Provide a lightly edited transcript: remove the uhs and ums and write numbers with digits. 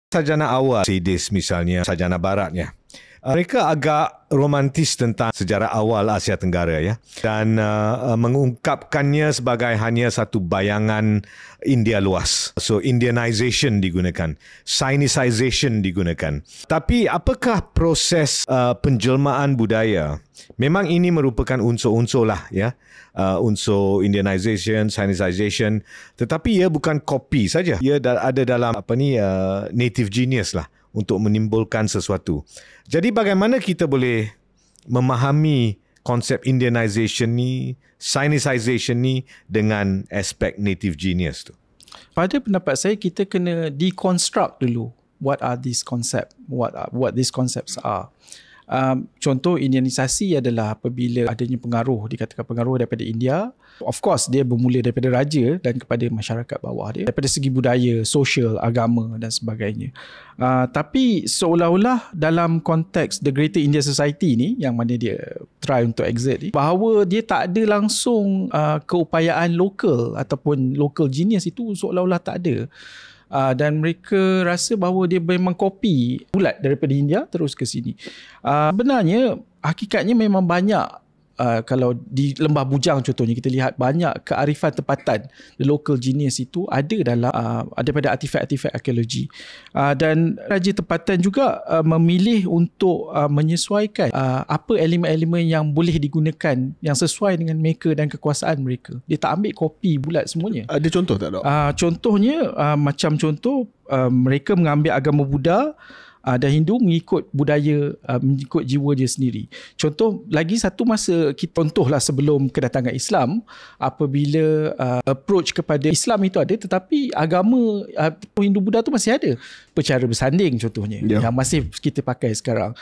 Sarjana awal Sedis misalnya, sarjana baratnya, mereka agak romantis tentang sejarah awal Asia Tenggara ya, dan mengungkapkannya sebagai hanya satu bayangan India luas. So Indianization digunakan, Sinicization digunakan. Tapi apakah proses penjelmaan budaya? Memang ini merupakan unsur-unsur lah ya, unsur Indianization, Sinicization, tetapi ia bukan kopi saja. Ia ada dalam native genius lah untuk menimbulkan sesuatu. Jadi bagaimana kita boleh memahami konsep Indianization ni, Sinicization ni dengan aspek native genius tu? Pada pendapat saya, kita kena deconstruct dulu what are these concepts, what these concepts are. Contoh Indianisasi adalah apabila adanya pengaruh, dikatakan pengaruh daripada India. Of course dia bermula daripada raja dan kepada masyarakat bawah dia, daripada segi budaya, sosial, agama dan sebagainya. Tapi seolah-olah dalam konteks The Greater India Society ni, yang mana dia try untuk exert ni, bahawa dia tak ada langsung keupayaan lokal ataupun local genius itu seolah-olah tak ada. Dan mereka rasa bahawa dia memang kopi bulat daripada India terus ke sini. Sebenarnya hakikatnya memang banyak. Kalau di Lembah Bujang contohnya, kita lihat banyak kearifan tempatan, the local genius itu ada dalam daripada artifak-artifak arkeologi. Dan raja tempatan juga memilih untuk menyesuaikan apa elemen-elemen yang boleh digunakan yang sesuai dengan mereka dan kekuasaan mereka. Dia tak ambil kopi bulat semuanya. Ada contoh tak, Dok? Contohnya macam contoh mereka mengambil agama Buddha dan Hindu mengikut budaya, mengikut jiwa dia sendiri. Contoh lagi satu masa, kita contohlah sebelum kedatangan Islam, apabila approach kepada Islam itu ada, tetapi agama Hindu Buddha tu masih ada. Percara bersanding contohnya, yang masih kita pakai sekarang.